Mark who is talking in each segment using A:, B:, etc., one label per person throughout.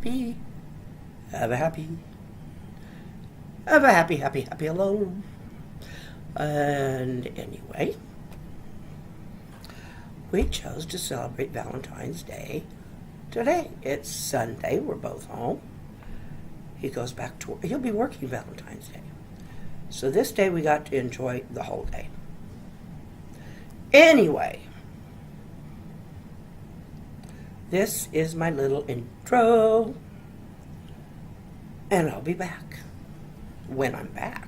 A: happy, have a happy, have a happy, happy, happy alone. And anyway, we chose to celebrate Valentine's Day today. It's Sunday. We're both home. He goes back to work. He'll be working Valentine's Day. So this day we got to enjoy the whole day. Anyway, this is my little intro. And I'll be back when I'm back.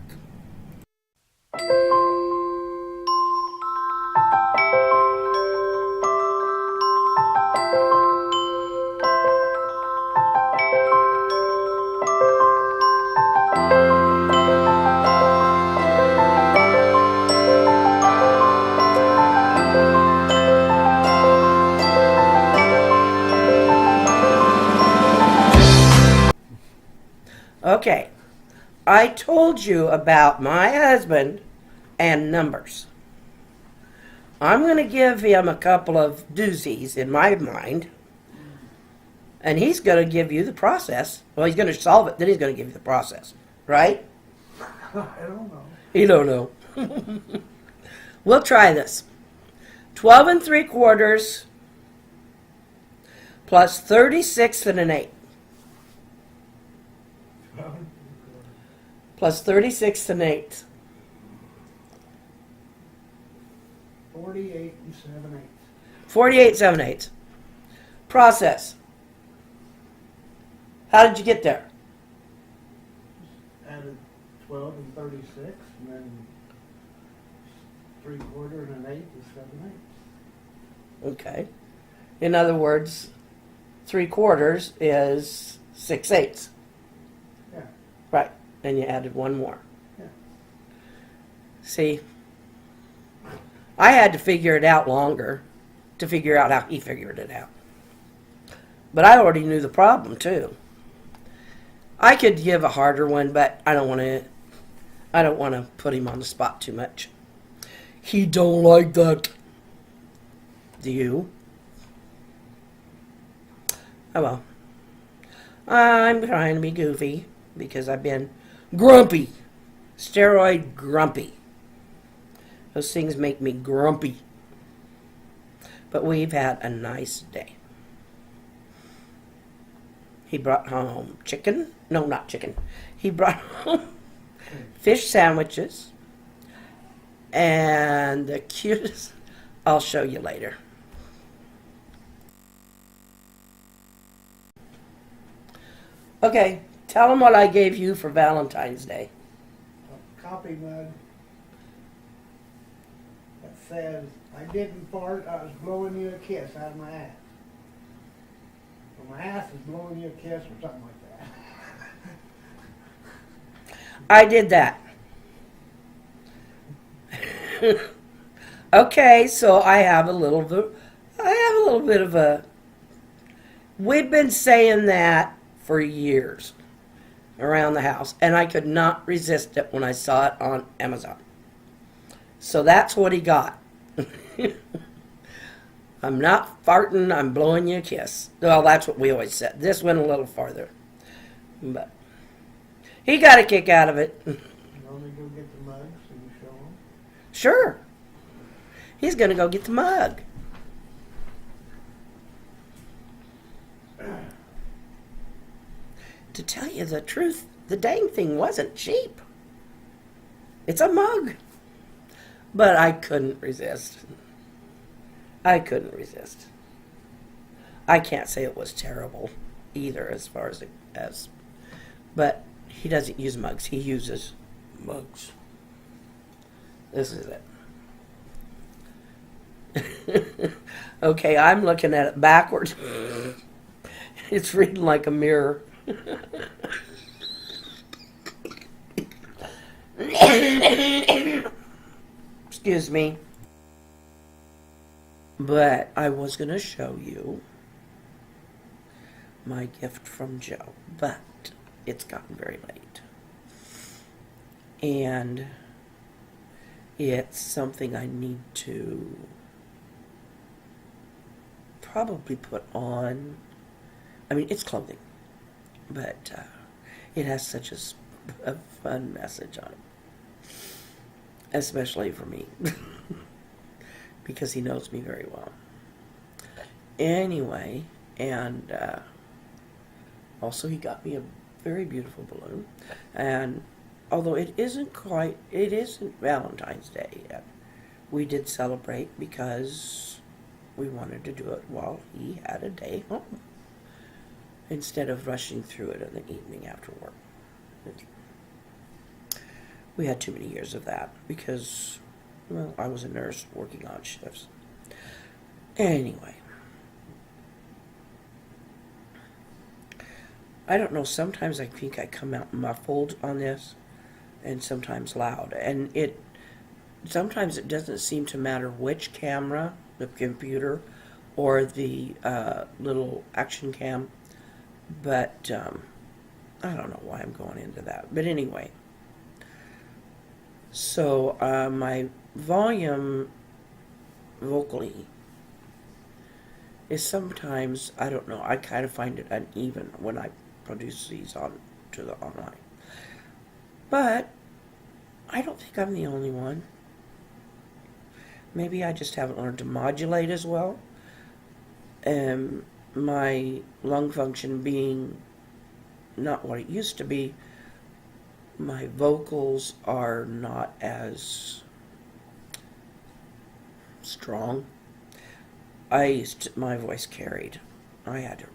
A: Okay, I told you about my husband and numbers. I'm going to give him a couple of doozies in my mind, and he's going to give you the process. Well, he's going to solve it, then he's going to give you the process, right?
B: I don't know.
A: You don't know. We'll try this. 12 3/4 plus 36 1/8. Plus 36 1/8.
B: 48 7/8.
A: 48 7/8. Process. How did you get there?
B: Added 12 and 36, and then 3/4 and an 8 is 7/8.
A: Okay. In other words, 3/4 is 6/8.
B: Yeah.
A: Right. And you added one more.
B: Yeah.
A: See, I had to figure it out longer to figure out how he figured it out. But I already knew the problem too. I could give a harder one, but I don't want to put him on the spot too much. He don't like that. Do you? Oh well. I'm trying to be goofy because I've been grumpy. Steroid grumpy. Those things make me grumpy. But we've had a nice day. He brought home chicken. No, not chicken. He brought home fish sandwiches. And the cutest, I'll show you later. Okay, tell him what I gave you for Valentine's Day.
B: A coffee mug that says, I didn't fart, I was blowing you a kiss out of my ass. Or my ass is blowing you a kiss or something like that.
A: I did that. Okay, so I have a little bit of a. We've been saying that for years around the house, and I could not resist it when I saw it on Amazon. So that's what he got. I'm not farting, I'm blowing you a kiss. Well, that's what we always said. This went a little farther. But he got a kick out of it.
B: You want me to go get the mugs and you show them?
A: Sure. He's going to go get the mug. To tell you the truth, the dang thing wasn't cheap. It's a mug. But I couldn't resist. I couldn't resist. I can't say it was terrible either as far as but he doesn't use mugs. He uses mugs. This is it. Okay, I'm looking at it backwards. It's reading like a mirror. Excuse me. But I was going to show you my gift from Joe, but it's gotten very late. And it's something I need to probably put on. I mean, it's clothing. But it has such a fun message on it, especially for me, because he knows me very well. Anyway, and also he got me a very beautiful balloon, and although it isn't Valentine's Day yet, we did celebrate because we wanted to do it while he had a day home instead of rushing through it in the evening after work. We had too many years of that because, well, I was a nurse working odd shifts. Anyway, I don't know, sometimes I think I come out muffled on this and sometimes loud. And sometimes it doesn't seem to matter which camera, the computer or the little action cam, but I don't know why I'm going into that. But anyway, so my volume vocally is sometimes, I don't know, I kind of find it uneven when I produce these to the online. But I don't think I'm the only one. Maybe I just haven't learned to modulate as well. And my lung function being not what it used to be, my vocals are not as strong. My voice carried. I had to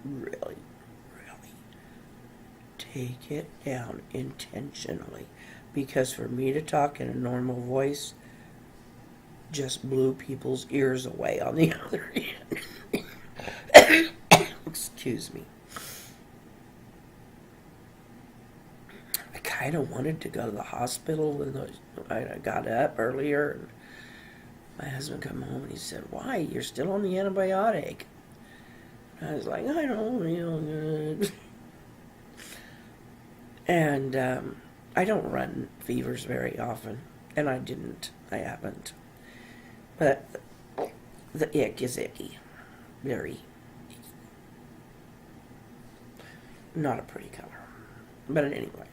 A: really take it down intentionally, because for me to talk in a normal voice just blew people's ears away on the other end. Excuse me. I kind of wanted to go to the hospital, and I got up earlier, and my husband come home and he said, "Why? You're still on the antibiotic." And I was like, "I don't feel good." And I don't run fevers very often, and I haven't. But the ick is icky. Very icky. Not a pretty color. But anyway,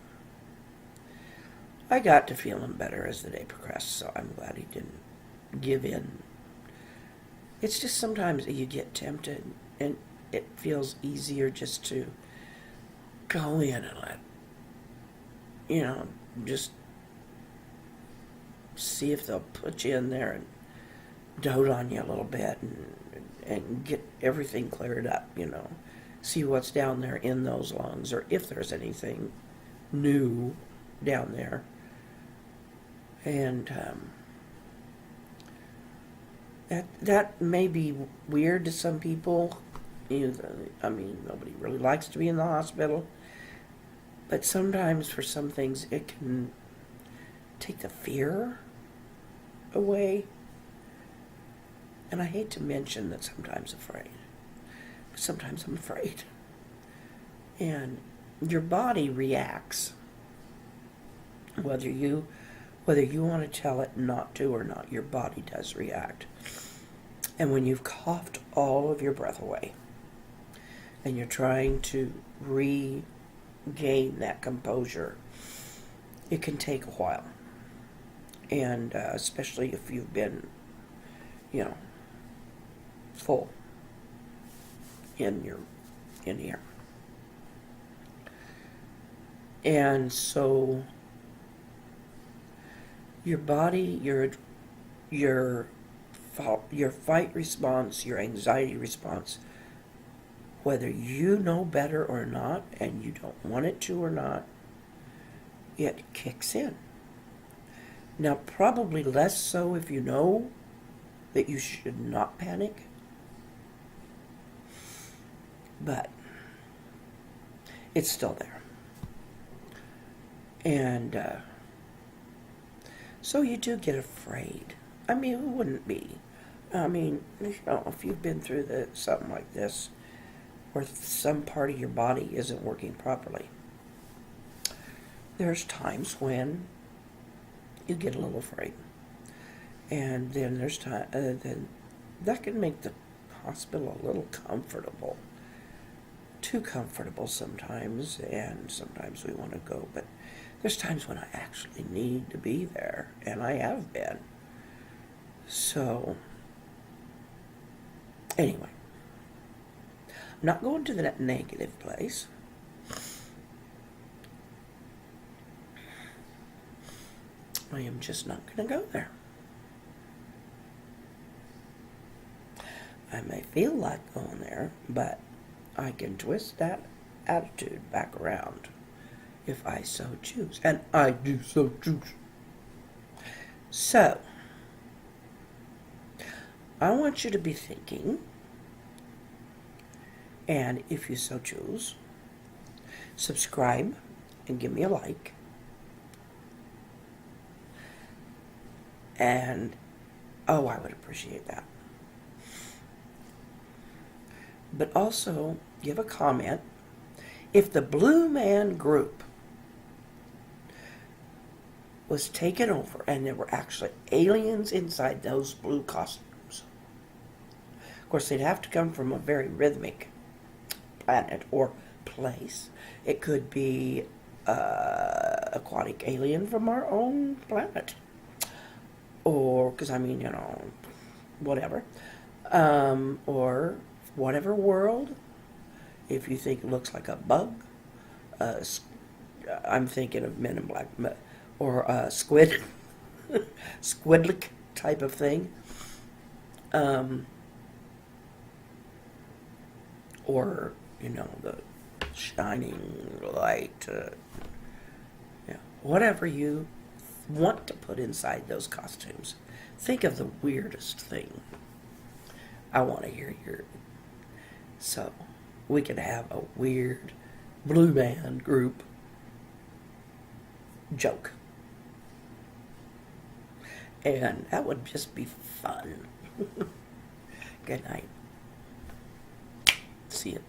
A: I got to feeling better as the day progressed, so I'm glad he didn't give in. It's just sometimes you get tempted, and it feels easier just to go in and let, just see if they'll put you in there and dote on you a little bit and get everything cleared up, see what's down there in those lungs, or if there's anything new down there. And that may be weird to some people. Nobody really likes to be in the hospital. But sometimes for some things it can take the fear away. And I hate to mention that sometimes I'm afraid. And your body reacts. Whether you want to tell it not to or not, your body does react. And when you've coughed all of your breath away and you're trying to regain that composure, it can take a while. And especially if you've been, full in here. And so your body, your fight response, your anxiety response, whether you know better or not, and you don't want it to or not, it kicks in. Now, probably less so if you know that you should not panic, but it's still there. And so you do get afraid. Who wouldn't be? If you've been through something like this, where some part of your body isn't working properly, there's times when you get a little afraid. And then there's then that can make the hospital a little comfortable too comfortable sometimes, and sometimes we want to go, but there's times when I actually need to be there, and I have been. So, anyway, I'm not going to that negative place. I am just not going to go there. I may feel like going there, but I can twist that attitude back around if I so choose. And I do so choose. So, I want you to be thinking, and if you so choose, subscribe and give me a like. And, oh, I would appreciate that. But also, give a comment. If the Blue Man Group was taken over and there were actually aliens inside those blue costumes, of course, they'd have to come from a very rhythmic planet or place. It could be aquatic alien from our own planet. Or, because I mean, whatever. Or whatever world. If you think it looks like a bug, I'm thinking of Men in Black, or squid, squidlick type of thing. Or, the shining light, whatever you want to put inside those costumes. Think of the weirdest thing. I want to hear your... So, we could have a weird Blue Man Group joke. And that would just be fun. Good night. See you.